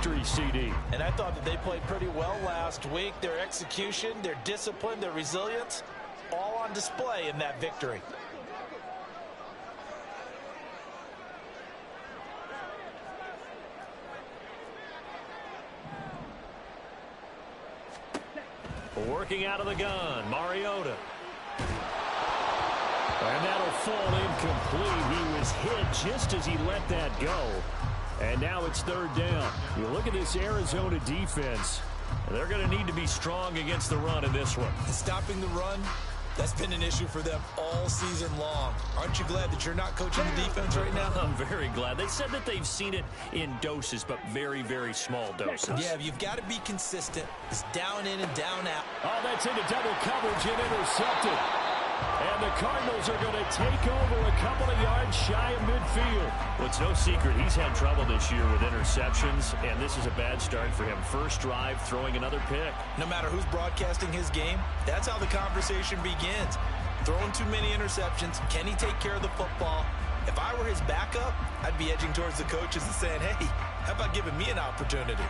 victory, CD. And I thought that they played pretty well last week. Their execution, their discipline, their resilience, all on display in that victory. Working out of the gun, Mariota. And that'll fall incomplete. He was hit just as he let that go. And now it's third down. You look at this Arizona defense. They're going to need to be strong against the run in this one. Stopping the run, that's been an issue for them all season long. Aren't you glad that you're not coaching the defense right now? I'm very glad. They said that they've seen it in doses, but very, very small doses. Yeah, you've got to be consistent. It's down in and down out. Oh, that's into double coverage and intercepted. And the Cardinals are going to take over a couple of yards shy of midfield. Well, it's no secret he's had trouble this year with interceptions, and this is a bad start for him. First drive, throwing another pick. No matter who's broadcasting his game, that's how the conversation begins. Throwing too many interceptions, can he take care of the football? If I were his backup, I'd be edging towards the coaches and saying, hey, how about giving me an opportunity?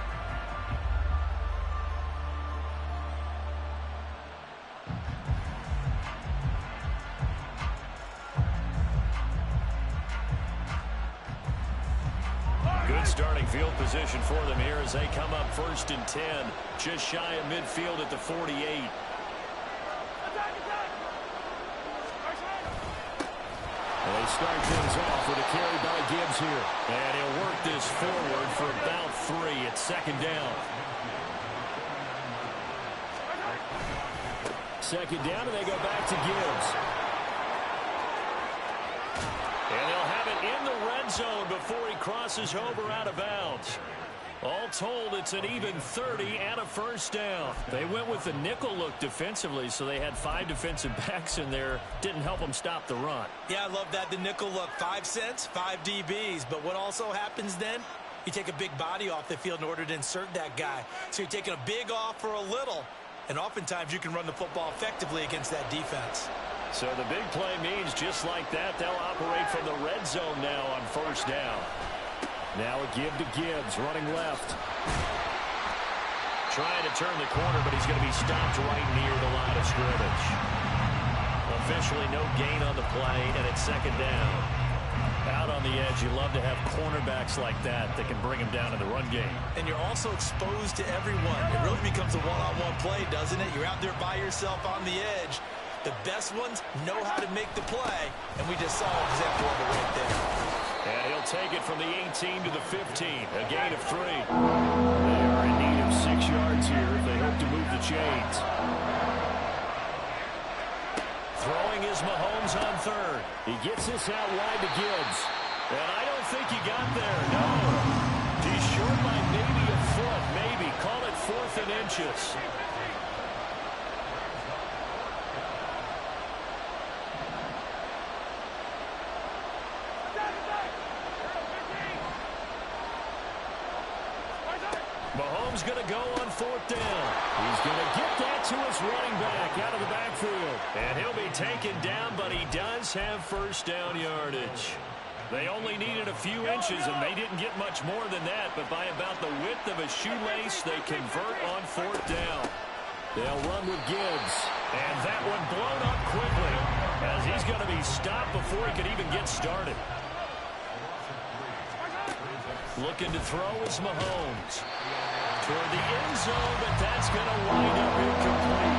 Good starting field position for them here as they come up 1st and 10, just shy of midfield at the 48. And they start things off with a carry by Gibbs here. And he'll work this forward for about 3 at 2nd down. 2nd down, and they go back to Gibbs. And they'll have it in the red zone before he crosses over out of bounds. All told, it's an even 30 and a first down. They went with the nickel look defensively, so they had 5 defensive backs in there. Didn't help them stop the run. Yeah, I love that, the nickel look. 5 cents, 5 DBs. But what also happens then? You take a big body off the field in order to insert that guy. So you're taking a big off for a little. And oftentimes you can run the football effectively against that defense. So the big play means just like that, they'll operate from the red zone now on 1st down. Now a give to Gibbs, running left. Trying to turn the corner, but he's going to be stopped right near the line of scrimmage. Officially no gain on the play, and it's 2nd down. Out on the edge, you love to have cornerbacks like that that can bring him down in the run game. And you're also exposed to everyone. It really becomes a one-on-one play, doesn't it? You're out there by yourself on the edge. The best ones know how to make the play, and we just saw an example of it right there. And he'll take it from the 18 to the 15, a gain of 3. They are in need of 6 yards here if they hope to move the chains. Throwing is Mahomes on 3rd. He gets this out wide to Gibbs. And I don't think he got there, no. He's short by maybe a foot, maybe. Call it 4th and inches. Mahomes going to go on 4th down. He's going to get that to his running back out of the backfield. And he'll be taken down, but he does have 1st down yardage. They only needed a few inches, and they didn't get much more than that. But by about the width of a shoelace, they convert on 4th down. They'll run with Gibbs. And that one blown up quickly as he's going to be stopped before he could even get started. Looking to throw is Mahomes. Toward the end zone, but that's going to wind up incomplete.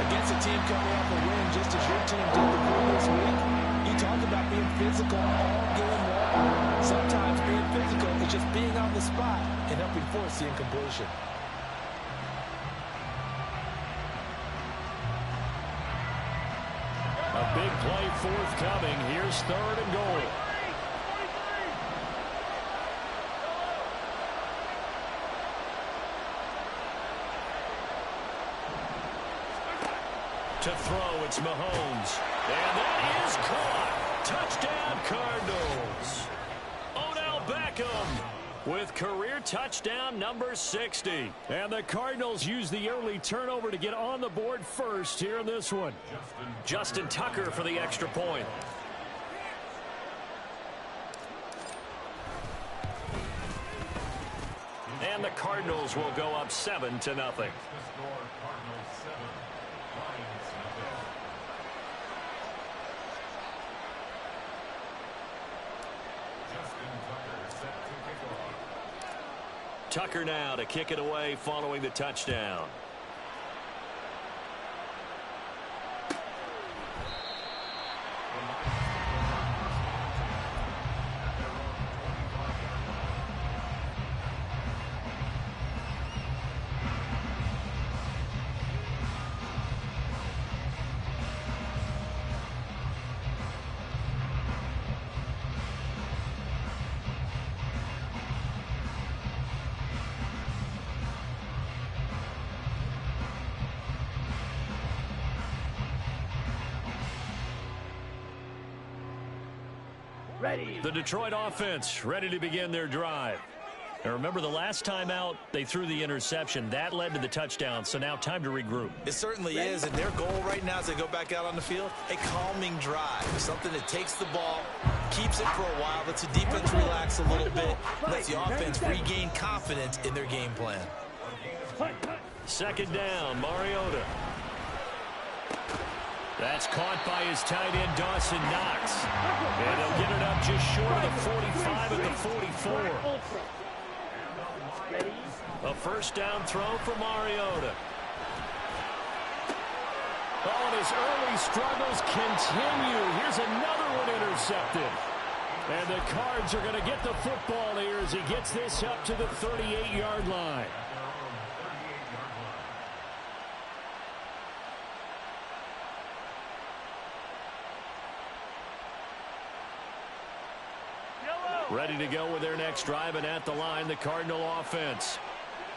Against a team coming off a win, just as your team did the previous week, you talk about being physical all game long. Sometimes being physical is just being on the spot and helping force the incompletion. A big play forthcoming. Here's 3rd and goal. To throw, it's Mahomes. And that is caught. Touchdown, Cardinals. Odell Beckham with career touchdown number 60. And the Cardinals use the early turnover to get on the board first here in this one. Justin Tucker for the extra point. And the Cardinals will go up 7-0. Tucker now to kick it away following the touchdown. The Detroit offense ready to begin their drive. And remember, the last time out, they threw the interception. That led to the touchdown, so now time to regroup. It certainly is, and their goal right now as they go back out on the field, a calming drive, something that takes the ball, keeps it for a while, lets the defense relax a little bit, lets the offense regain confidence in their game plan. Second down, Mariota. That's caught by his tight end, Dawson Knox. And he'll get it up just short of the 45 at the 44. A first down throw for Mariota. Oh, and his early struggles continue. Here's another one intercepted. And the Cards are going to get the football here as he gets this up to the 38-yard line. Ready to go with their next drive, and at the line, the Cardinal offense.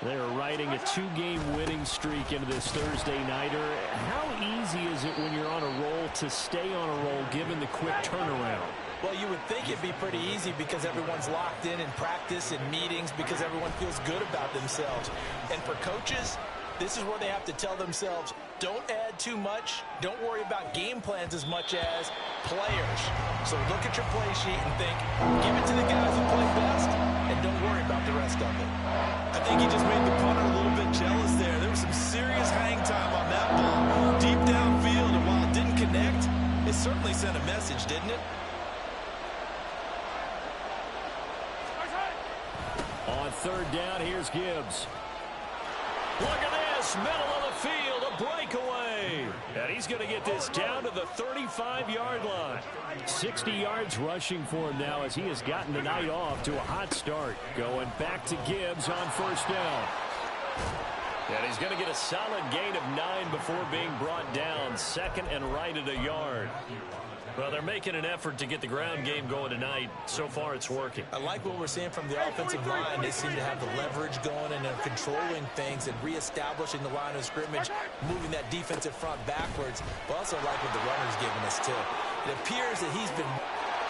They're riding a 2-game winning streak into this Thursday nighter. How easy is it when you're on a roll to stay on a roll given the quick turnaround? Well, you would think it'd be pretty easy because everyone's locked in practice and meetings because everyone feels good about themselves. And for coaches, this is where they have to tell themselves, don't add too much. Don't worry about game plans as much as players. So look at your play sheet and think, give it to the guys who play best, and don't worry about the rest of it. I think he just made the punter a little bit jealous there. There was some serious hang time on that ball. Deep downfield, and while it didn't connect, it certainly sent a message, didn't it? On third down, here's Gibbs. Look at this, middle of the field, a breakaway. And he's going to get this down to the 35-yard line. 60 yards rushing for him now as he has gotten the night off to a hot start. Going back to Gibbs on first down. And he's going to get a solid gain of 9 before being brought down. Second and right at a yard. Well, they're making an effort to get the ground game going tonight. So far, it's working. I like what we're seeing from the offensive line. They seem to have the leverage going and they're controlling things and reestablishing the line of scrimmage, moving that defensive front backwards. But also like what the runner's giving us, too. It appears that he's been...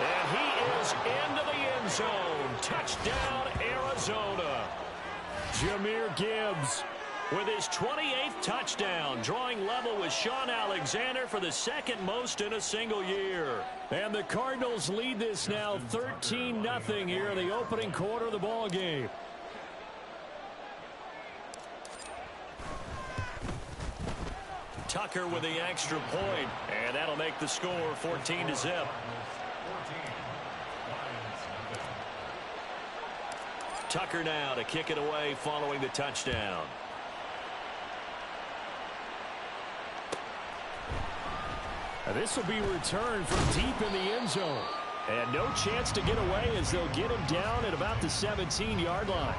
And he is into the end zone. Touchdown, Arizona. Jahmyr Gibbs with his 28th touchdown, drawing level with Shaun Alexander for the second most in a single year. And the Cardinals lead this now 13-0 here in the opening quarter of the ball game. Tucker with the extra point, and that'll make the score 14-0. Tucker now to kick it away following the touchdown. This will be returned from deep in the end zone. And no chance to get away as they'll get him down at about the 17-yard line.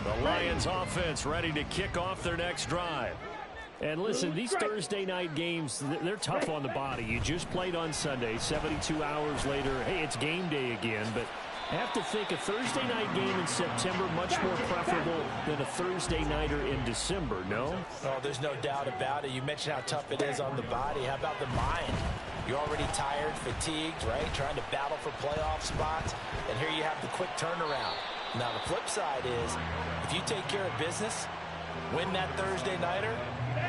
The Lions offense ready to kick off their next drive. And listen, these Thursday night games, they're tough on the body. You just played on Sunday, 72 hours later. Hey, it's game day again, but I have to think a Thursday night game in September much more preferable than a Thursday nighter in December, no? Oh, there's no doubt about it. You mentioned how tough it is on the body. How about the mind? You're already tired, fatigued, right? Trying to battle for playoff spots. And here you have the quick turnaround. Now, the flip side is, if you take care of business, win that Thursday nighter,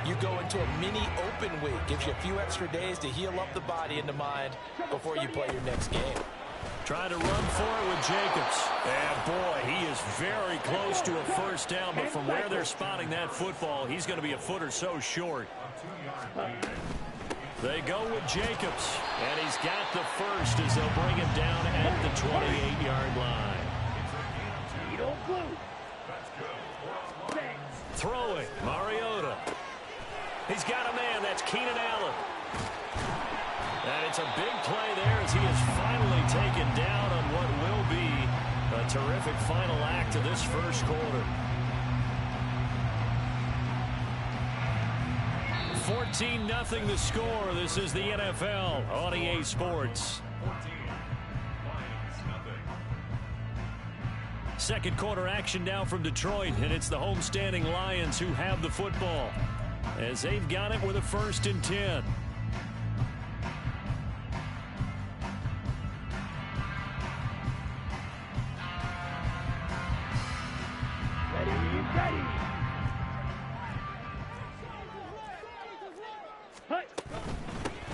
you go into a mini open week. Gives you a few extra days to heal up the body and the mind before you play your next game. Trying to run for it with Jacobs. And, boy, he is very close to a first down, but from where they're spotting that football, he's going to be a foot or so short. They go with Jacobs, and he's got the first as they'll bring him down at the 28-yard line. Throwing, Mariota. He's got a man. That's Keenan Allen. And it's a big play there as he is finally taken down on what will be a terrific final act of this first quarter. 14-0 the score. This is the NFL on EA Sports. Second quarter action now from Detroit, and it's the homestanding Lions who have the football as they've got it with a 1st and 10.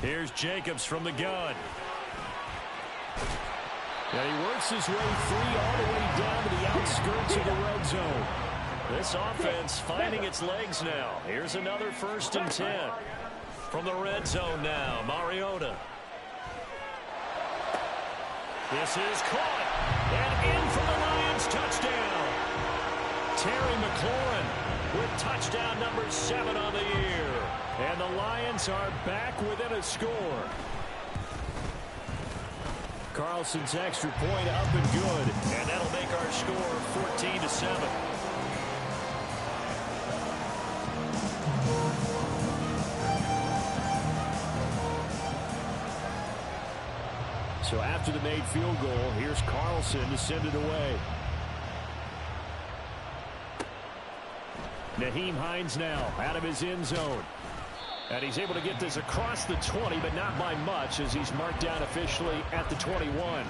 Here's Jacobs from the gun. And he works his way free all the way down to the outskirts of the red zone. This offense finding its legs now. Here's another 1st and 10. From the red zone now, Mariota. This is caught. And in for the Lions touchdown. Terry McLaurin with touchdown number 7 on the year. And the Lions are back within a score. Carlson's extra point up and good. And that'll make our score 14-7. So after the made field goal, here's Carlson to send it away. Nyheim Hines now out of his end zone. And he's able to get this across the 20, but not by much as he's marked down officially at the 21.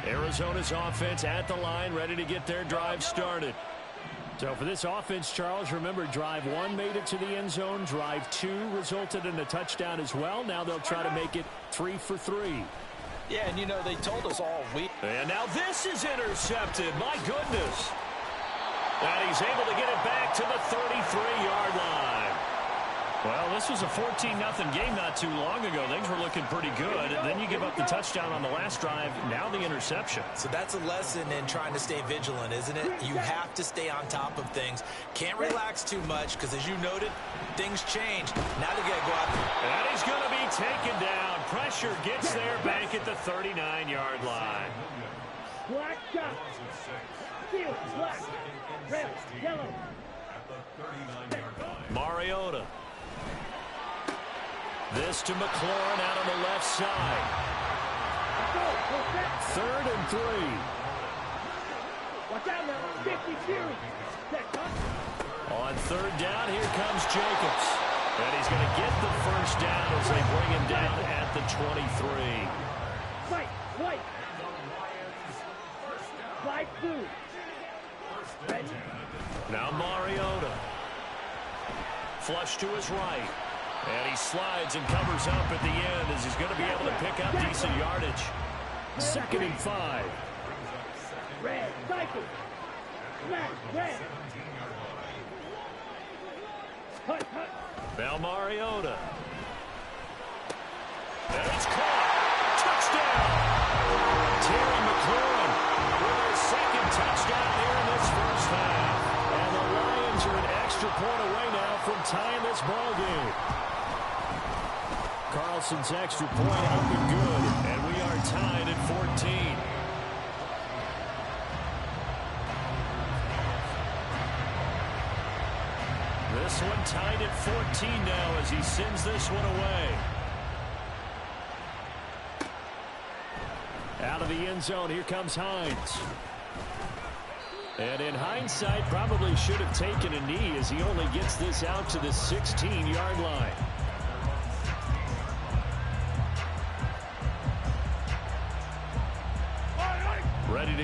Arizona's offense at the line, ready to get their drive started. So for this offense, Charles, remember, drive 1 made it to the end zone. Drive 2 resulted in a touchdown as well. Now they'll try to make it 3 for 3. Yeah, and, you know, they told us all week. And now this is intercepted. My goodness. And he's able to get it back to the 33-yard line. Well, this was a 14-0 game not too long ago. Things were looking pretty good. And then you give up the touchdown on the last drive. Now the interception. So that's a lesson in trying to stay vigilant, isn't it? You have to stay on top of things. Can't relax too much because, as you noted, things change. Now they got to go out there. And he's going to be taken down. Pressure gets there back at the 39-yard line. Black shot. Field, black. Red, yellow. Mariota. This to McLaurin out on the left side. 3rd and 3. Watch out now. 52. On 3rd down, here comes Jacobs. And he's going to get the first down as they bring him down at the 23. Fight, white. Fight blue. Ready? Now Mariota. Flush to his right. And he slides and covers up at the end as he's going to be able to pick up decent yardage. 2nd and 5. Red, cycle. Smash, red. Hut, hut. Now Mariota. And it's caught. Touchdown. Terry McLaurin with his 2nd touchdown here in this first half. And the Lions are an extra point away now from tying this ball game. Carlson's extra point up and good, and we are tied at 14. This one tied at 14 now as he sends this one away. Out of the end zone, here comes Hines. And in hindsight, probably should have taken a knee as he only gets this out to the 16-yard line.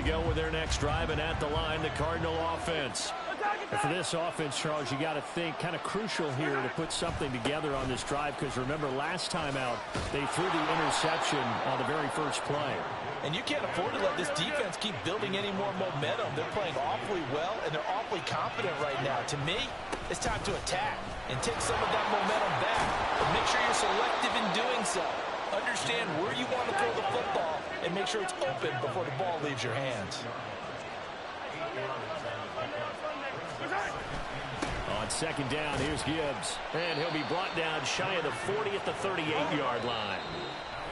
go with their next drive, and at the line, the Cardinal offense. And for this offense, Charles, you got to think kind of crucial here to put something together on this drive, because remember last time out they threw the interception on the very first play. And you can't afford to let this defense keep building any more momentum. They're playing awfully well, and they're awfully confident right now. To me, it's time to attack and take some of that momentum back. But make sure you're selective in doing so. Understand where you want to throw the football and make sure it's open before the ball leaves your hands. On second down, here's Gibbs. And he'll be brought down shy of the 40 at the 38-yard line.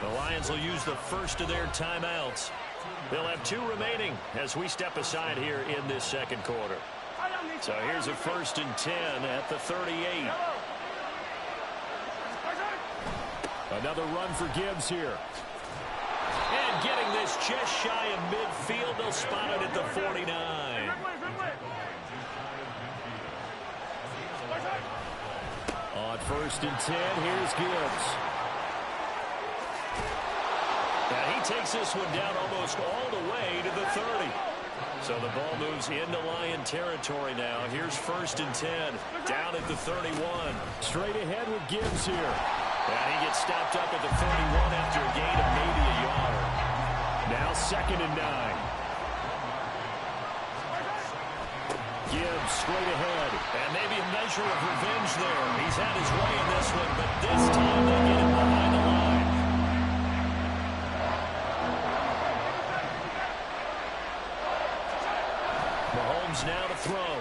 The Lions will use the first of their timeouts. They'll have 2 remaining as we step aside here in this second quarter. So here's a 1st and 10 at the 38. Another run for Gibbs here. And getting this just shy of midfield, they'll spot it at the 49. On 1st and 10, here's Gibbs. And he takes this one down almost all the way to the 30. So the ball moves into Lion territory now. Here's 1st and 10, down at the 31. Straight ahead with Gibbs here. And he gets stopped up at the 31 after a gain of maybe a yard. Now 2nd and 9. Gibbs straight ahead. And maybe a measure of revenge there. He's had his way in this one, but this time they get him behind the line. Mahomes now to throw.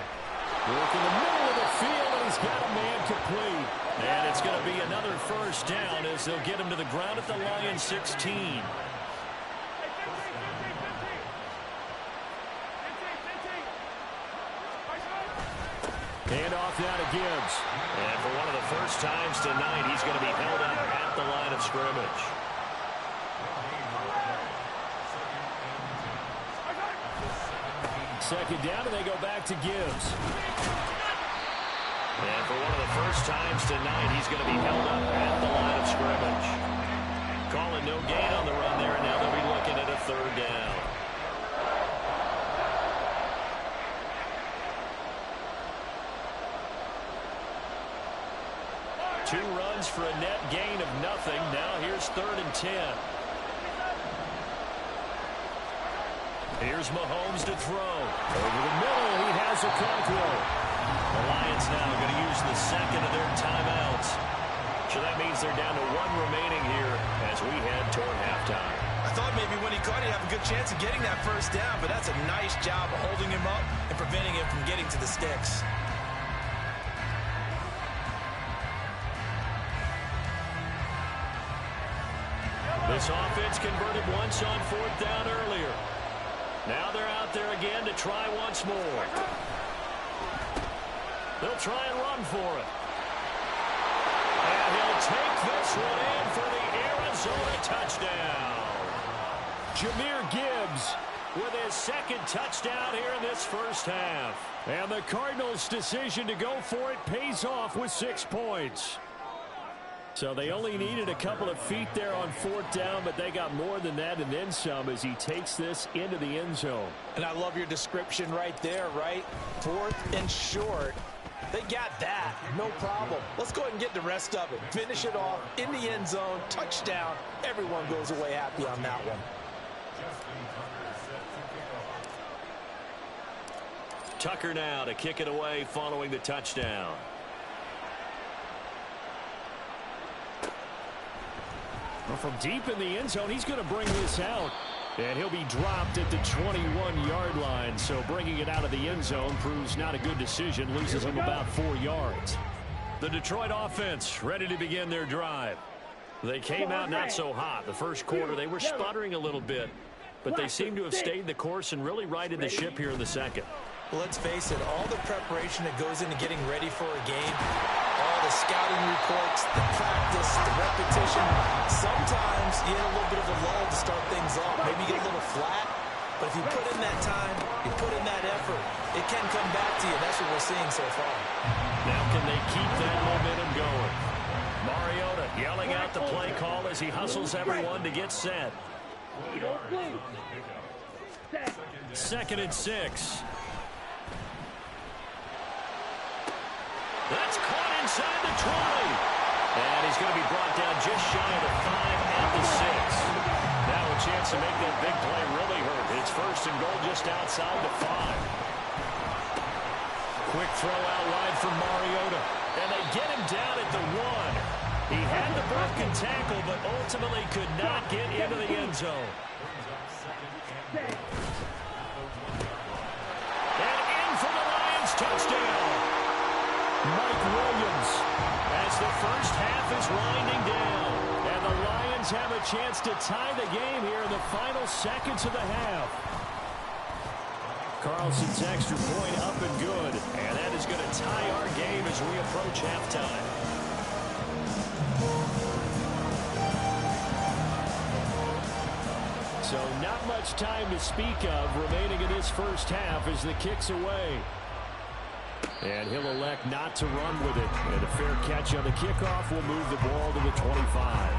Work in the middle of the field, and he's got a man complete. And it's going to be another 1st down as they'll get him to the ground at the Lions 16. Hand off now to Gibbs. And for one of the first times tonight, he's going to be held up at the line of scrimmage. Second down, and they go back to Gibbs. And for one of the first times tonight, he's going to be held up at the line of scrimmage. Calling no gain on the run there, and now they'll be looking at a 3rd down. Two runs for a net gain of nothing. Now here's 3rd and 10. Here's Mahomes to throw. Over the middle, he has a control. The Lions now going to use the 2nd of their timeouts. So that means they're down to 1 remaining here as we head toward halftime. I thought maybe when he caught it, he'd have a good chance of getting that 1st down, but that's a nice job of holding him up and preventing him from getting to the sticks. This offense converted once on 4th down earlier. Now they're out there again to try once more. They'll try and run for it. And he'll take this one in for the Arizona touchdown. Jahmyr Gibbs with his 2nd touchdown here in this 1st half. And the Cardinals' decision to go for it pays off with 6 points. So they only needed a couple of feet there on 4th down, but they got more than that and then some as he takes this into the end zone. And I love your description right there, right? 4th and short. They got that. No problem. Let's go ahead and get the rest of it. Finish it off in the end zone. Touchdown. Everyone goes away happy on that one. Tucker now to kick it away following the touchdown. Well, from deep in the end zone, he's going to bring this out. And he'll be dropped at the 21-yard line. So bringing it out of the end zone proves not a good decision. Loses him about 4 yards. The Detroit offense ready to begin their drive. They came out not so hot. The first quarter, they were sputtering a little bit. But they seem to have stayed the course and really righted the ship here in the second. Well, let's face it, all the preparation that goes into getting ready for a game, all the scouting reports, the practice, the repetition, sometimes you get a little bit of a lull to start things off. Maybe you get a little flat, but if you put in that time, you put in that effort, it can come back to you. That's what we're seeing so far. Now can they keep that momentum going? Mariota yelling out the play call as he hustles everyone to get set. 2nd and 6. That's caught inside the 20. And he's going to be brought down just shy of the 5 at the 6. Now a chance to make that big play really hurt. It's 1st and goal just outside the 5. Quick throw out wide from Mariota. And they get him down at the 1. He had the broken tackle, but ultimately could not get into the end zone. And in for the Lions touchdown. Mike Williams as the first half is winding down. And the Lions have a chance to tie the game here in the final seconds of the half. Carlson's extra point up and good. And that is going to tie our game as we approach halftime. So not much time to speak of remaining in this first half as the kick's away. And he'll elect not to run with it. And a fair catch on the kickoff will move the ball to the 25.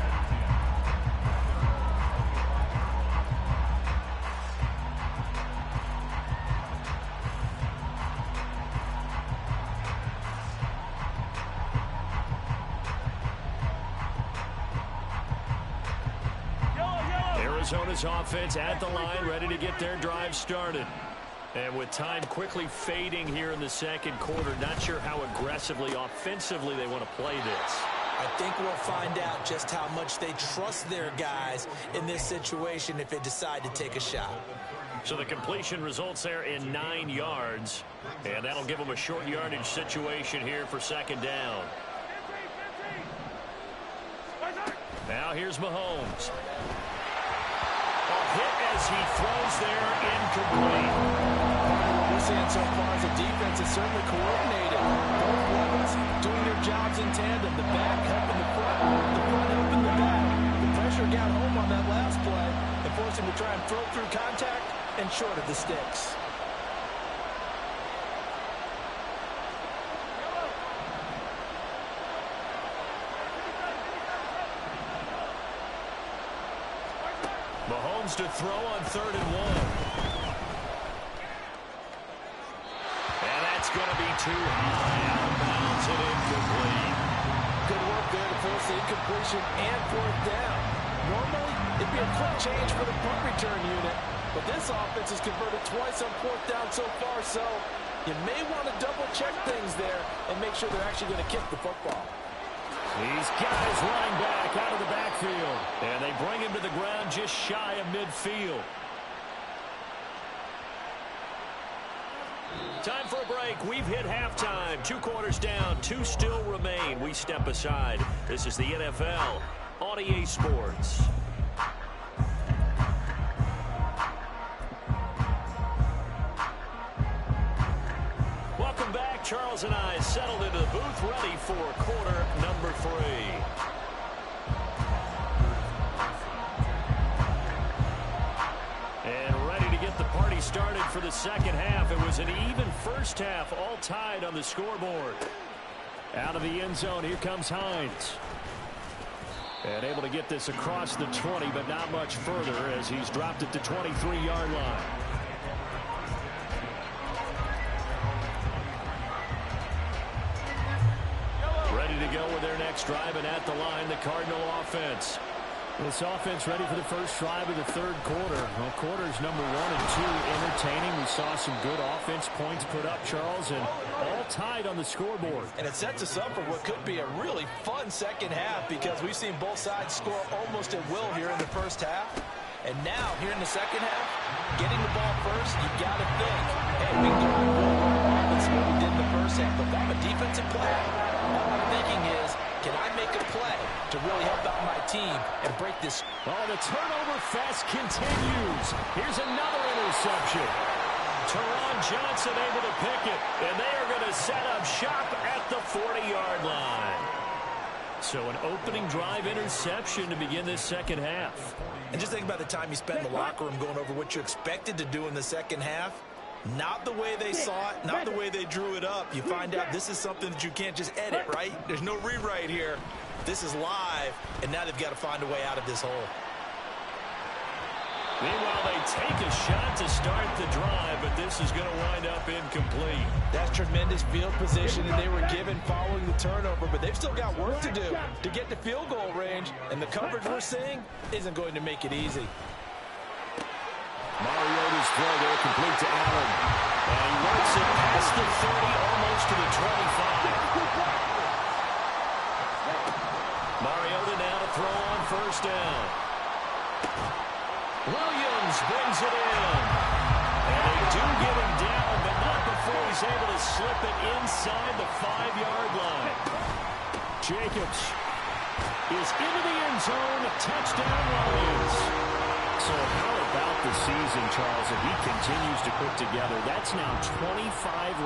Arizona's offense at the line, ready to get their drive started. And with time quickly fading here in the second quarter, not sure how aggressively, offensively they want to play this. I think we'll find out just how much they trust their guys in this situation if they decide to take a shot. So the completion results there in 9 yards. And that'll give them a short yardage situation here for 2nd down. Now here's Mahomes. A hit as he throws there, incomplete. What we're seeing so far is the defense is certainly coordinated. Both weapons doing their jobs in tandem. The back helping the front helping the back. The pressure got home on that last play and forced him to try and throw through contact and short of the sticks. Mahomes to throw on 3rd and 1. And that's going to be too high. Out of bounds and incomplete. Good work there to force the incompletion and 4th down. Normally, it'd be a quick change for the punt return unit, but this offense has converted twice on 4th down so far, so you may want to double-check things there and make sure they're actually going to kick the football. These guys running back out of the backfield. And they bring him to the ground just shy of midfield. Time for a break. We've hit halftime. 2 quarters down. 2 still remain. We step aside. This is the NFL on EA Sports. Welcome back. Charles and I settled into the booth, ready for quarter number 3. And ready to get the party started for the second half. It was an even first half, all tied on the scoreboard. Out of the end zone, here comes Hines. And able to get this across the 20, but not much further as he's dropped it to 23-yard line. Ready to go with their next drive, and at the line, the Cardinal offense. This offense ready for the first drive of the third quarter. Well, quarters number 1 and 2 entertaining. We saw some good offense points put up, Charles, and all tied on the scoreboard. And it sets us up for what could be a really fun second half because we've seen both sides score almost at will here in the first half. And now, here in the second half, getting the ball first, you got to think, hey, we can do what we did in the first half. But if I'm a defensive player, all I'm thinking is, can I make a play to really help out my team and break this? Oh, the turnover fest continues. Here's another interception. Teron Johnson able to pick it, and they are going to set up shop at the 40-yard line. So an opening drive interception to begin this second half. And just think about the time you spent in the locker room going over what you expected to do in the second half. Not the way they saw it, not the way they drew it up. You find out this is something that you can't just edit, right? There's no rewrite here. This is live, and now they've got to find a way out of this hole. Meanwhile, they take a shot to start the drive, but this is going to wind up incomplete. That's tremendous field position, and they were given following the turnover, but they've still got work to do to get to field goal range, and the coverage we're seeing isn't going to make it easy. Mariota's throw there complete to Allen. And he works it past the 30, almost to the 25. Mariota now to throw on first down. Williams brings it in. And they do get him down, but not before he's able to slip it inside the 5-yard line. Jacobs is into the end zone. Touchdown, Lions. So how about the season, Charles, that he continues to put together? That's now 25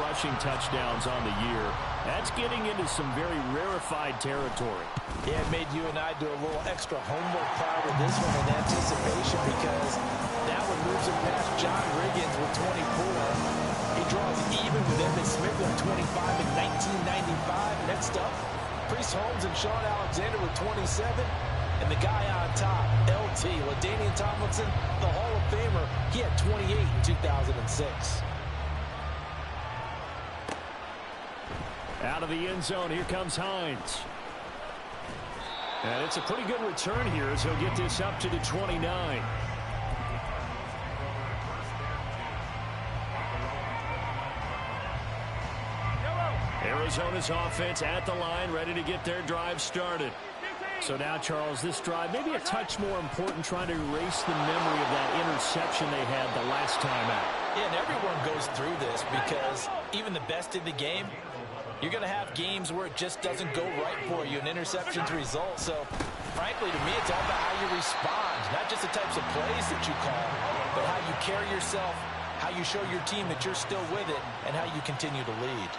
rushing touchdowns on the year. That's getting into some very rarefied territory. Yeah, it made you and I do a little extra homework prior to this one in anticipation, because that one moves him past John Riggins with 24. He draws even with Emmitt Smith with 25 in 1995. Next up, Priest Holmes and Sean Alexander with 27. And the guy on top, LT, LaDainian Tomlinson, the Hall of Famer, he had 28 in 2006. Out of the end zone, here comes Hines. And it's a pretty good return here as he'll get this up to the 29. Arizona's offense at the line, ready to get their drive started. So now, Charles, this drive maybe a touch more important, trying to erase the memory of that interception they had the last time out. Yeah, and everyone goes through this, because even the best in the game, you're going to have games where it just doesn't go right for you, and interceptions result. So, frankly, to me, it's all about how you respond, not just the types of plays that you call, but how you carry yourself, how you show your team that you're still with it, and how you continue to lead.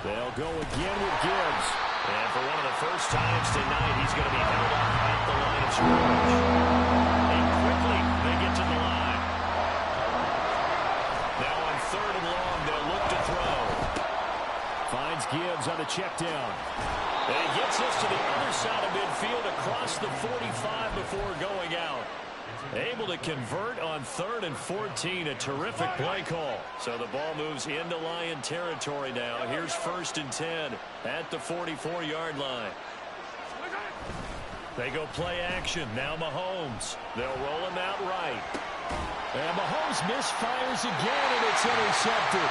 They'll go again with Gibbs. And for one of the first times tonight, he's going to be held up at the line of scrimmage. And quickly, they get to the line. Now on 3rd and long, they'll look to throw. Finds Gibbs on the check down. And he gets us to the other side of midfield across the 45 before going out. Able to convert on 3rd and 14. A terrific play call. So the ball moves into Lion territory now. Here's 1st and 10 at the 44-yard line. They go play action. Now Mahomes. They'll roll him out right. And Mahomes misfires again, and it's intercepted.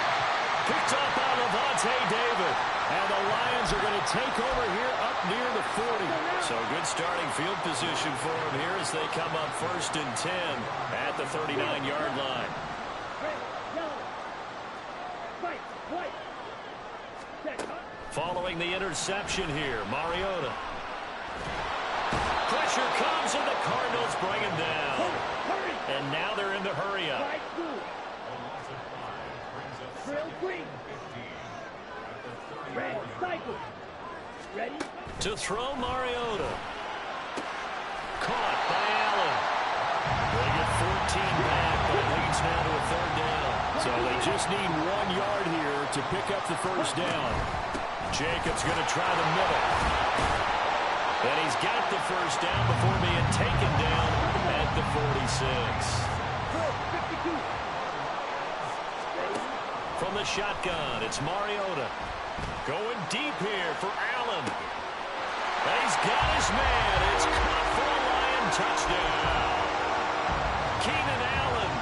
Picked up by Lavonte David. And the Lions are going to take over here up near the 40. So good starting field position for them here as they come up 1st and 10 at the 39-yard line. Following the interception here, Mariota. Pressure comes, and the Cardinals bring him down. And now they're in the hurry-up. Ready? To throw Mariota. Caught by Allen. They get 14 back, but it leads now to a 3rd down. So they just need 1 yard here to pick up the first down. Jacobs going to try the middle. And he's got the first down before being taken down at the 46. From the shotgun, it's Mariota. Going deep here for Allen. And he's got his man. It's caught for a Lion touchdown. Keenan Allen,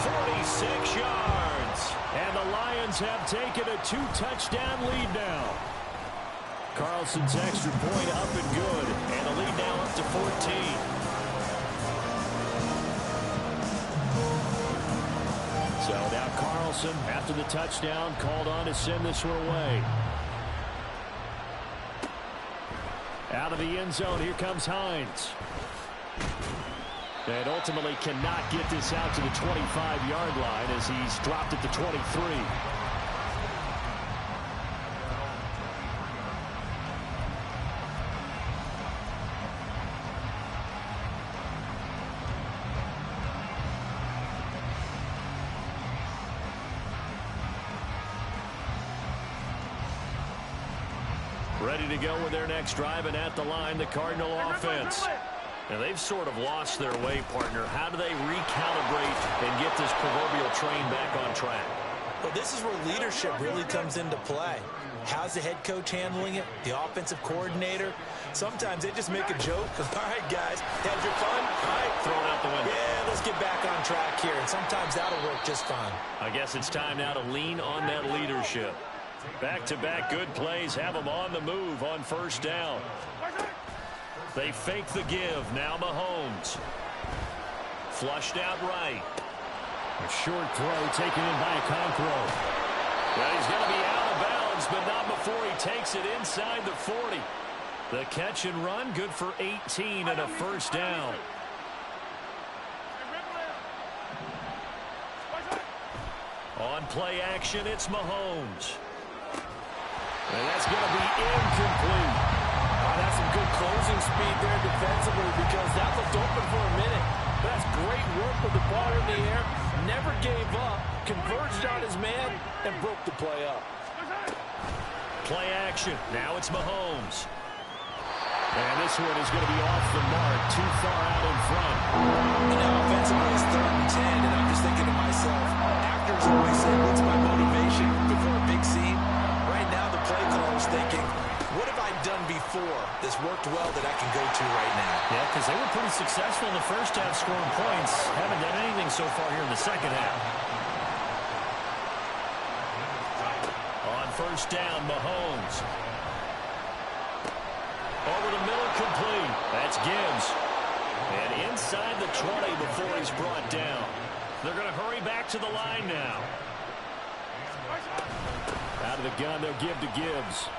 46 yards. And the Lions have taken a 2-touchdown lead now. Carlson's extra point up and good. And the lead now up to 14. So now Carlson, after the touchdown, called on to send this one away. Out of the end zone, here comes Hines. And ultimately cannot get this out to the 25-yard line as he's dropped at the 23. Ready to go with their next drive, and at the line, the Cardinal offense. Now, they've sort of lost their way, partner. How do they recalibrate and get this proverbial train back on track? Well, this is where leadership really comes into play. How's the head coach handling it? The offensive coordinator? Sometimes they just make a joke. All right, guys, had your fun? All right. Throw it out the window. Yeah, let's get back on track here. And sometimes that'll work just fine. I guess it's time now to lean on that leadership. Back-to-back good plays have them on the move on first down. They fake the give. Now Mahomes. Flushed out right. A short throw taken in by Okonkwo. Well, he's going to be out of bounds, but not before he takes it inside the 40. The catch and run, good for 18 and a first down. On play action, it's Mahomes. And that's going to be incomplete. Oh, that's some good closing speed there defensively because that looked open for a minute. That's great work with the ball in the air. Never gave up, converged on his man, and broke the play up. Play action. Now it's Mahomes. And this one is going to be off the mark, too far out in front. And now offensively it's 3rd and 10, and I'm just thinking to myself, actors always say, what's my motivation before a big scene? Right now the play caller's thinking, what have I done before that's worked well that I can go to right now? Yeah, because they were pretty successful in the first half scoring points. Haven't done anything so far here in the second half. On first down, Mahomes. Over the middle, complete. That's Gibbs. And inside the 20 before he's brought down. They're going to hurry back to the line now. Out of the gun, they'll give to Gibbs.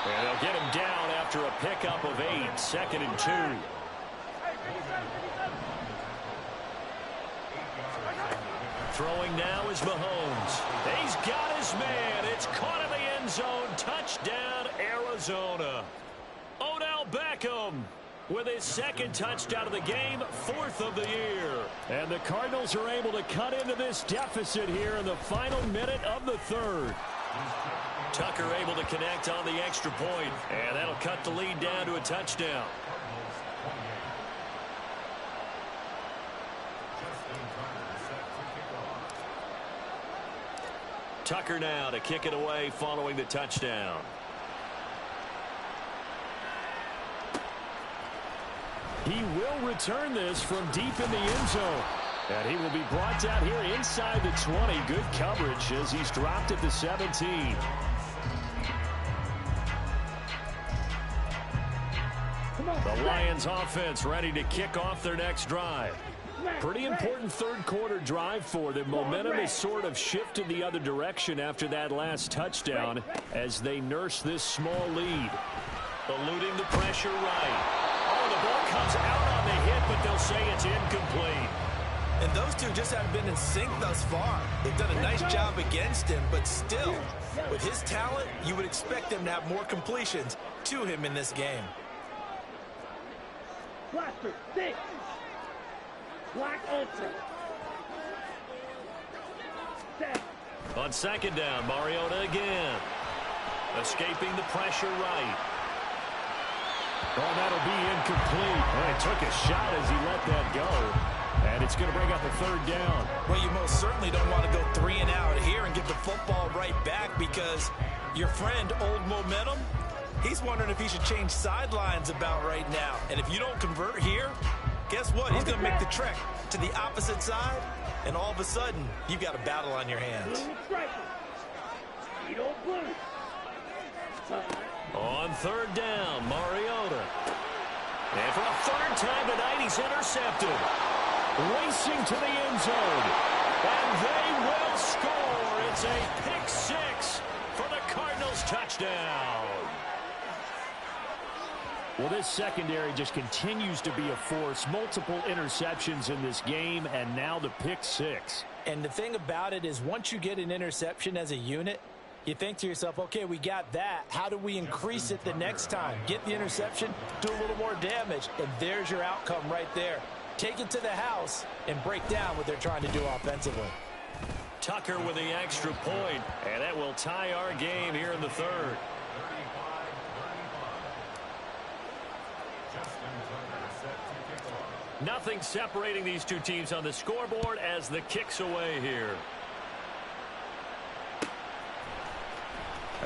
And they'll get him down after a pickup of 8, 2nd and 2. Throwing now is Mahomes. He's got his man. It's caught in the end zone. Touchdown, Arizona. Odell Beckham with his 2nd touchdown of the game, 4th of the year. And the Cardinals are able to cut into this deficit here in the final minute of the 3rd. Tucker able to connect on the extra point, and that'll cut the lead down to a touchdown. Tucker now to kick it away following the touchdown. He will return this from deep in the end zone. And he will be brought down here inside the 20. Good coverage as he's dropped at the 17. The Lions offense ready to kick off their next drive. Pretty important 3rd quarter drive for them. Momentum has sort of shifted the other direction after that last touchdown as they nurse this small lead. Eluding the pressure right. Oh, the ball comes out on the hit, but they'll say it's incomplete. And those two just haven't been in sync thus far. They've done a nice job against him, but still, with his talent, you would expect him to have more completions to him in this game. Blaster, 6. Black Ultra. 7. On 2nd down, Mariota again. Escaping the pressure right. Oh, that'll be incomplete. And he took a shot as he let that go. And it's going to bring up a 3rd down. Well, you most certainly don't want to go 3 and out here and get the football right back because your friend, Old Momentum, he's wondering if he should change sidelines about right now. And if you don't convert here, guess what? He's going to make the trek to the opposite side, and all of a sudden, you've got a battle on your hands. On 3rd down, Mariota. And for the 3rd time tonight, he's intercepted. Racing to the end zone. And they will score. It's a pick 6 for the Cardinals touchdown. Well, this secondary just continues to be a force. Multiple interceptions in this game, and now the pick 6. And the thing about it is once you get an interception as a unit, you think to yourself, okay, we got that. How do we increase it the next time? Get the interception, do a little more damage, and there's your outcome right there. Take it to the house and break down what they're trying to do offensively. Tucker with the extra point, and that will tie our game here in the 3rd. Nothing separating these two teams on the scoreboard as the kick's away here.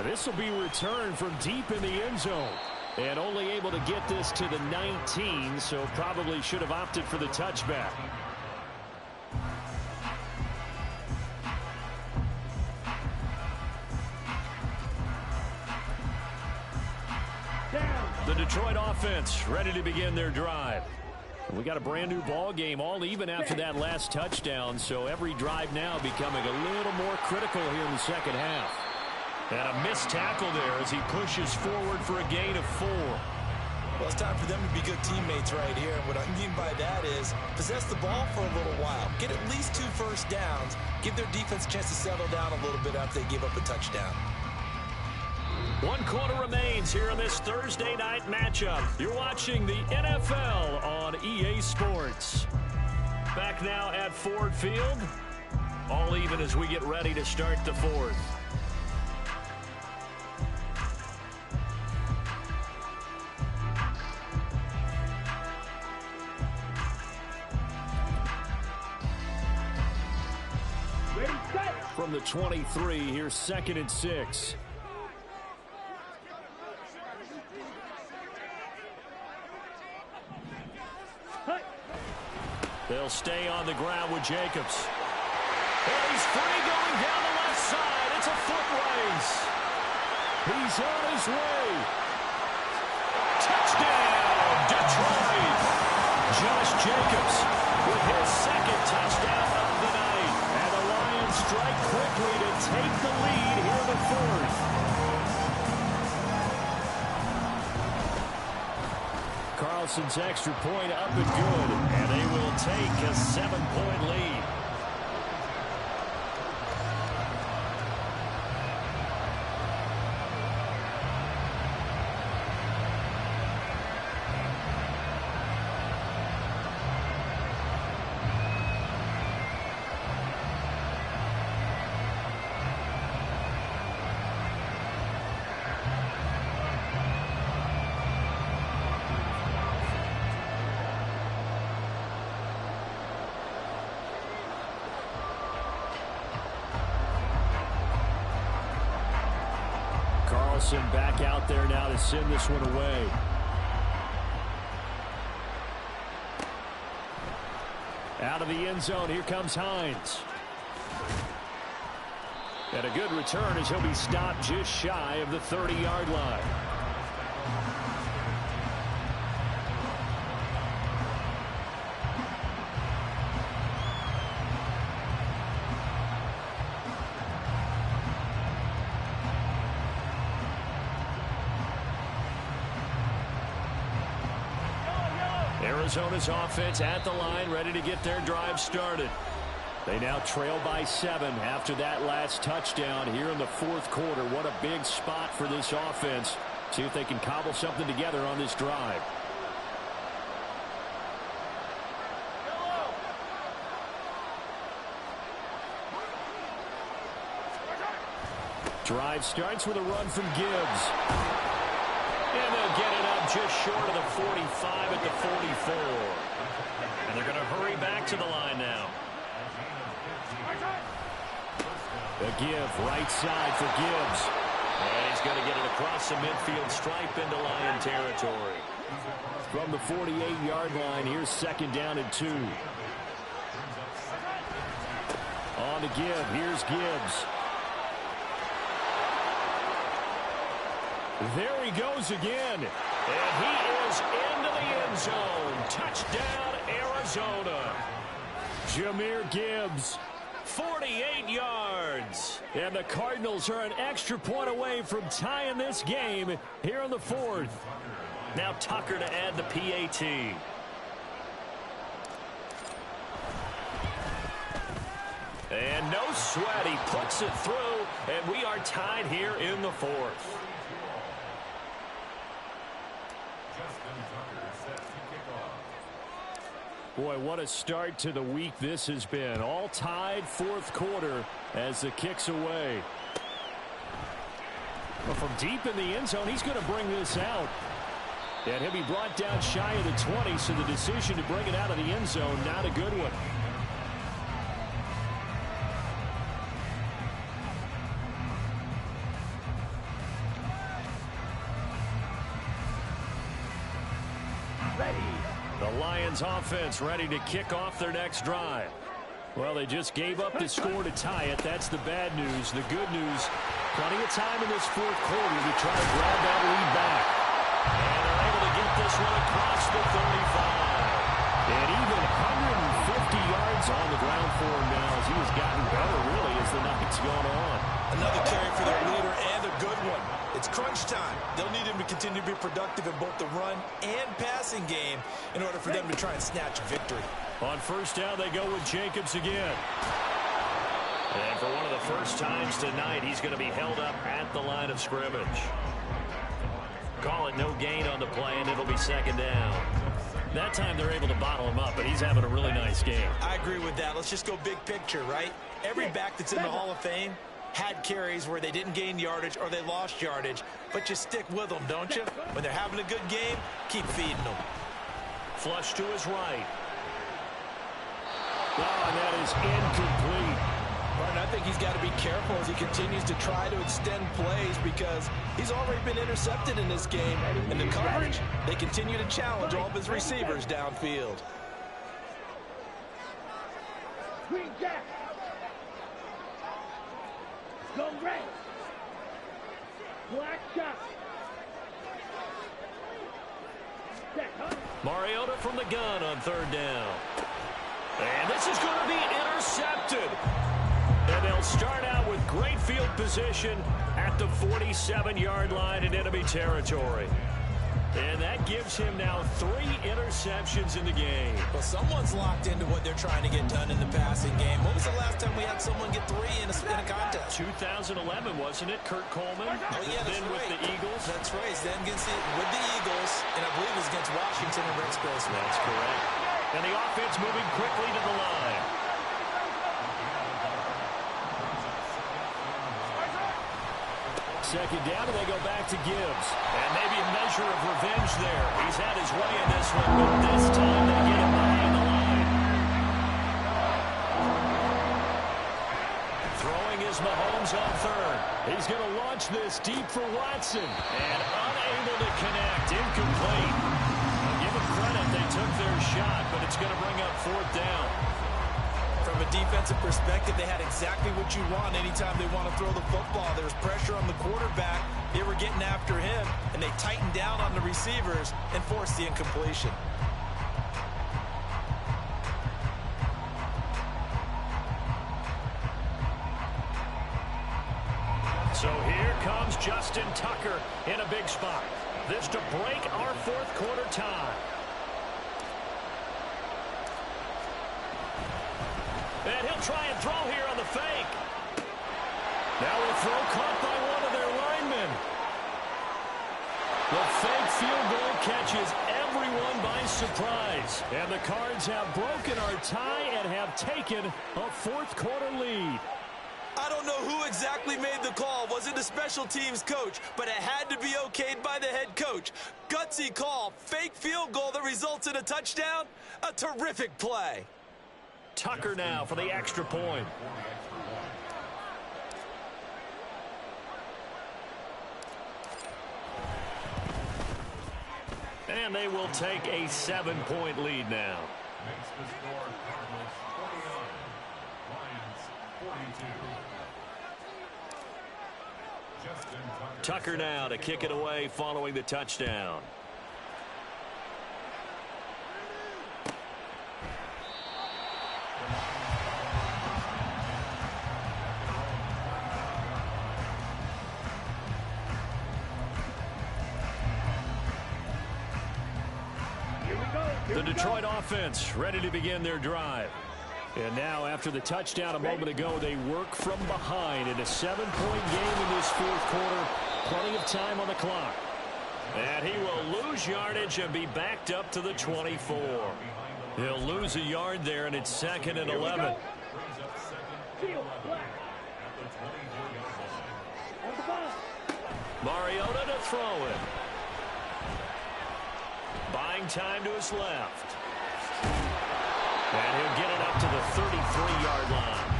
This will be returned from deep in the end zone. And only able to get this to the 19, so probably should have opted for the touchback. The Detroit offense ready to begin their drive. We got a brand new ball game, all even after that last touchdown, so every drive now becoming a little more critical here in the second half. And a missed tackle there as he pushes forward for a gain of 4. Well, it's time for them to be good teammates right here. And what I mean by that is possess the ball for a little while. Get at least 2 first downs. Give their defense a chance to settle down a little bit after they give up a touchdown. 1 quarter remains here in this Thursday night matchup. You're watching the NFL on EA Sports. Back now at Ford Field. All even as we get ready to start the 4th. From the 23, here's 2nd and 6. They'll stay on the ground with Jacobs. And he's free going down the left side. It's a foot race. He's on his way. Touchdown, Detroit. Josh Jacobs with his 2nd touchdown of the night. And the Lions strike quickly to take the lead here in the 4th. Carlson's extra point up and good, and they will take a 7-point lead. Back out there now to send this one away. Out of the end zone, here comes Hines. And a good return as he'll be stopped just shy of the 30-yard line. Arizona's offense at the line, ready to get their drive started. They now trail by 7 after that last touchdown here in the 4th quarter. What a big spot for this offense. See if they can cobble something together on this drive. Drive starts with a run from Gibbs. And they'll get it up just short of the 45 at the 44. And they're going to hurry back to the line now. A give, right side for Gibbs. And he's going to get it across the midfield stripe into Lion territory. From the 48-yard line, here's 2nd down and 2. On the give, here's Gibbs. There he goes again. And he is into the end zone. Touchdown, Arizona. Jahmyr Gibbs, 48 yards. And the Cardinals are an extra point away from tying this game here in the 4th. Now Tucker to add the PAT. And no sweat. He puts it through, and we are tied here in the 4th. Boy, what a start to the week this has been. All tied 4th quarter as the kick's away. Well, from deep in the end zone, he's going to bring this out. And he'll be brought down shy of the 20, so the decision to bring it out of the end zone, not a good one. The Lions offense ready to kick off their next drive. Well, they just gave up the score to tie it. That's the bad news. The good news, plenty of time in this fourth quarter to try to grab that lead back. And they're able to get this one across the 35. And even 150 yards on the ground for him now as he has gotten better, really, as the night's gone on. Another carry for their leader and a good one. It's crunch time. They'll need him to continue to be productive in both the run and passing game in order for them to try and snatch a victory. On first down, they go with Jacobs again. And for one of the first times tonight, he's going to be held up at the line of scrimmage. Call it no gain on the play, and it'll be second down. That time they're able to bottle him up, but he's having a really nice game. I agree with that. Let's just go big picture, right? Every back that's in the Hall of Fame had carries where they didn't gain yardage or they lost yardage, but you stick with them, don't you? When they're having a good game, keep feeding them. Flush to his right. Oh, and that is incomplete. Martin, I think he's got to be careful as he continues to try to extend plays because he's already been intercepted in this game. And the coverage, they continue to challenge all of his receivers downfield. Green Jack. Go red. Black shot. Mariota from the gun on third down. And this is going to be intercepted. And they'll start out with great field position at the 47-yard line in enemy territory. And that gives him now 3 interceptions in the game. Well, someone's locked into what they're trying to get done in the passing game. When was the last time we had someone get 3 in a contest? 2011, wasn't it? Kurt Coleman. Oh, yeah, that's then right. With the Eagles. That's right. Then with the Eagles, and I believe it was against Washington and Rex Grossman. That's correct. And the offense moving quickly to the line. Second down, and they go back to Gibbs. And maybe a measure of revenge there. He's had his way in this one, but this time they get him behind the line. Throwing is Mahomes on third. He's going to launch this deep for Watson. And unable to connect. Incomplete. Give them credit. They took their shot, but it's going to bring up fourth down. From a defensive perspective, they had exactly what you want anytime they want to throw the football. There was pressure on the quarterback. They were getting after him, and they tightened down on the receivers and forced the incompletion. So here comes Justin Tucker in a big spot. This to break our fourth quarter tie. And he'll try and throw here on the fake. Now a throw caught by one of their linemen. The fake field goal catches everyone by surprise. And the Cards have broken our tie and have taken a fourth quarter lead. I don't know who exactly made the call. Was it the special teams coach? But it had to be okayed by the head coach. Gutsy call. Fake field goal that results in a touchdown. A terrific play. Tucker now for the extra point. And they will take a 7-point lead now. Makes the score Cardinals 49, Lions 42. Justin Tucker now to kick it away following the touchdown. The Detroit offense ready to begin their drive. And now after the touchdown a moment ago, they work from behind in a 7-point game in this fourth quarter. Plenty of time on the clock. And he will lose yardage and be backed up to the 24. He'll lose a yard there, and it's 2nd and 11. Mariota to throw it. running time to his left. And he'll get it up to the 33-yard line.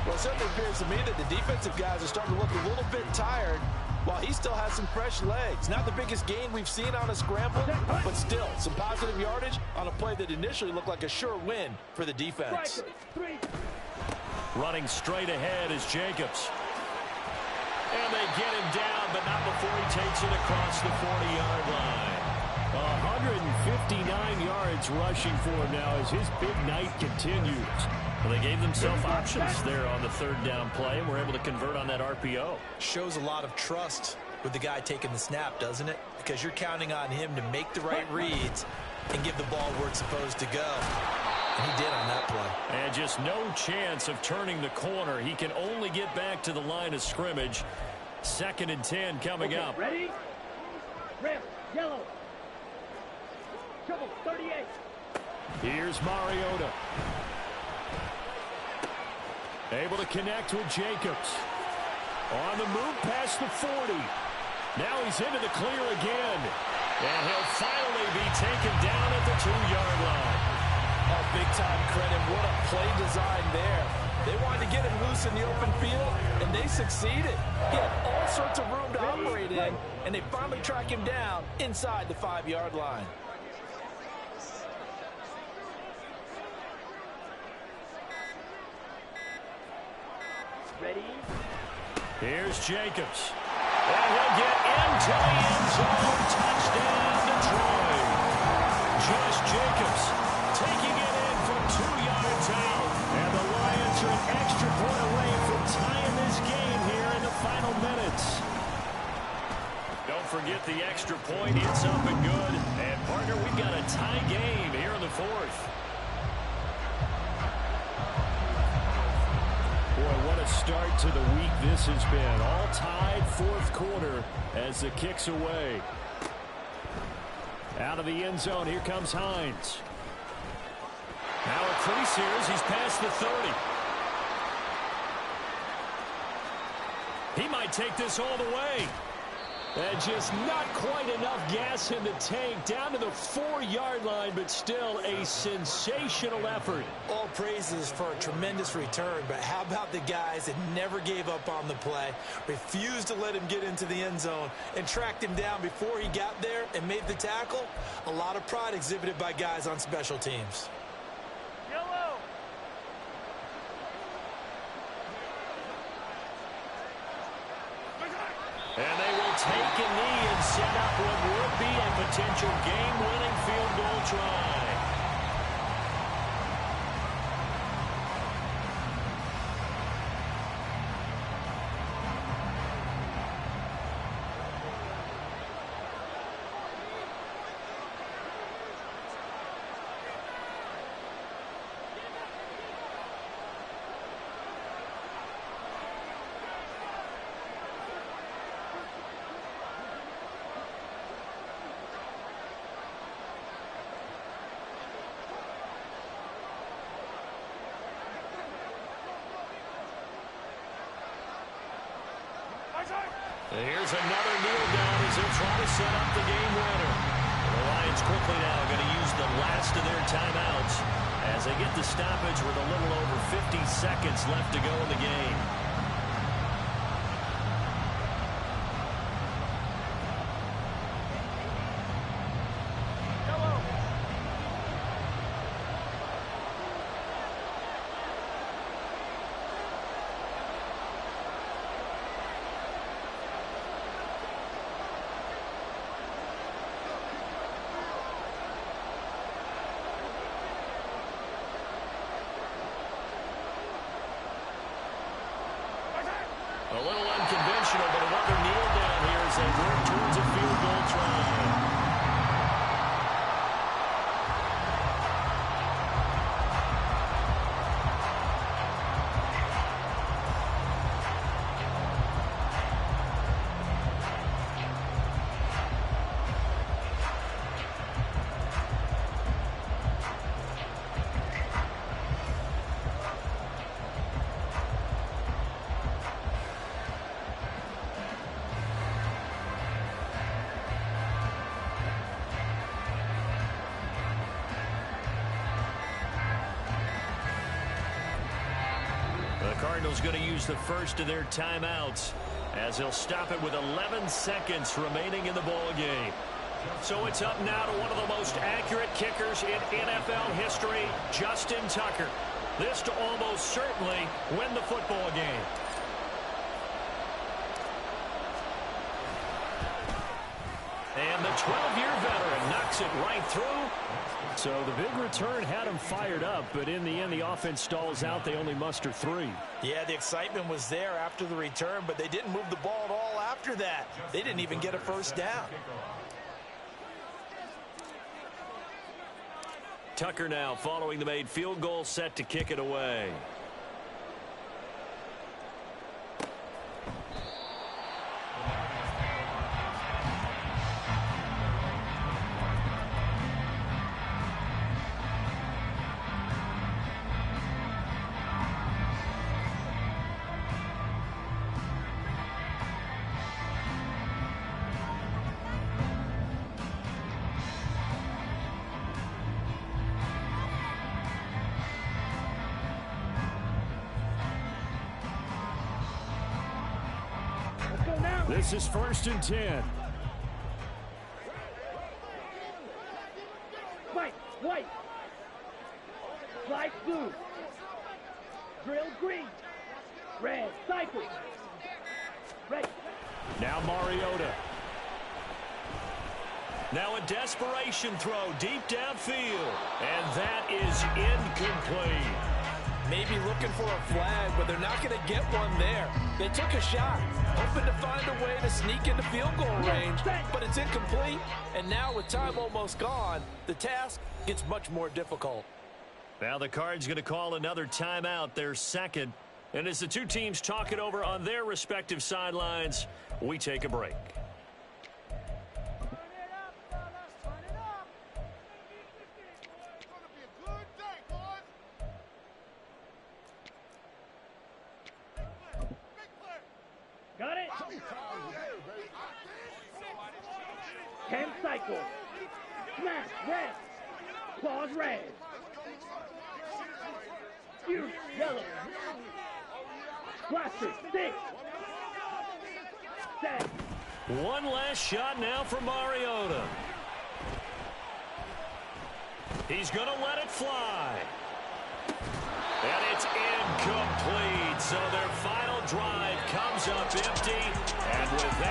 Well, it certainly appears to me that the defensive guys are starting to look a little bit tired while he still has some fresh legs. Not the biggest gain we've seen on a scramble, but still some positive yardage on a play that initially looked like a sure win for the defense. Running straight ahead is Jacobs. And they get him down, but not before he takes it across the 40-yard line. 159 yards rushing for him now as his big night continues. Well, they gave themselves options there on the third down play and were able to convert on that RPO. Shows a lot of trust with the guy taking the snap, doesn't it? Because you're counting on him to make the right reads and give the ball where it's supposed to go. And he did on that play. And just no chance of turning the corner. He can only get back to the line of scrimmage. 2nd and 10 coming up. Ready? Red, yellow. Trouble, 38. Here's Mariota. Able to connect with Jacobs. On the move past the 40. Now he's into the clear again. And he'll finally be taken down at the 2-yard line. Oh, big-time credit. What a play design there. They wanted to get him loose in the open field, and they succeeded. He had all sorts of room to operate in, and they finally track him down inside the 5-yard line. Ready? Here's Jacobs. And he'll get into the end zone. Touchdown, Detroit. Josh Jacobs taking it in from 2 yards out. And the Lions are an extra point away from tying this game here in the final minutes. Don't forget the extra point. It's up and good. And, partner, we've got a tie game here in the 4th. Boy, what a start to the week this has been. All tied 4th quarter as the kick's away. Out of the end zone, here comes Hines. Now a crease here as he's past the 30. He might take this all the way. And just not quite enough gas in the tank. Down to the 4-yard line, but still a sensational effort. All praises for a tremendous return, but how about the guys that never gave up on the play, refused to let him get into the end zone, and tracked him down before he got there and made the tackle? A lot of pride exhibited by guys on special teams. Yellow. And they will take a knee and set up what would be a potential game-winning field goal try. Here's another kneel down as they try to set up the game winner. The Lions quickly now going to use the last of their timeouts as they get the stoppage with a little over 50 seconds left to go in the game. A little unconventional, but another kneel down here as they work towards a field goal try. Cardinals going to use the first of their timeouts as they'll stop it with 11 seconds remaining in the ball game. So it's up now to one of the most accurate kickers in NFL history, Justin Tucker. This to almost certainly win the football game. And the 12-year veteran knocks it right through. So the big return had him fired up, but in the end, the offense stalls out. They only muster 3. Yeah, the excitement was there after the return, but they didn't move the ball at all after that. They didn't even get a first down. Tucker now following the made field goal, set to kick it away. This is 1st and 10. White. Slide blue. Drill green. Red. Cycle. Red. Now Mariota. Now a desperation throw deep downfield. And that is incomplete. Maybe looking for a flag, but they're not going to get one there. They took a shot, hoping to find a way to sneak into field goal range, but it's incomplete. And now with time almost gone, the task gets much more difficult. Now the Cards going to call another timeout, their second. And as the two teams talk it over on their respective sidelines, we take a break. Got it? 10 cycle. Smash, red. Claws, red. Fuse, yellow. Blaster, 6. Set. One last shot now for Mariota. He's going to let it fly. And it's incomplete. So their final drive comes up empty. And with that,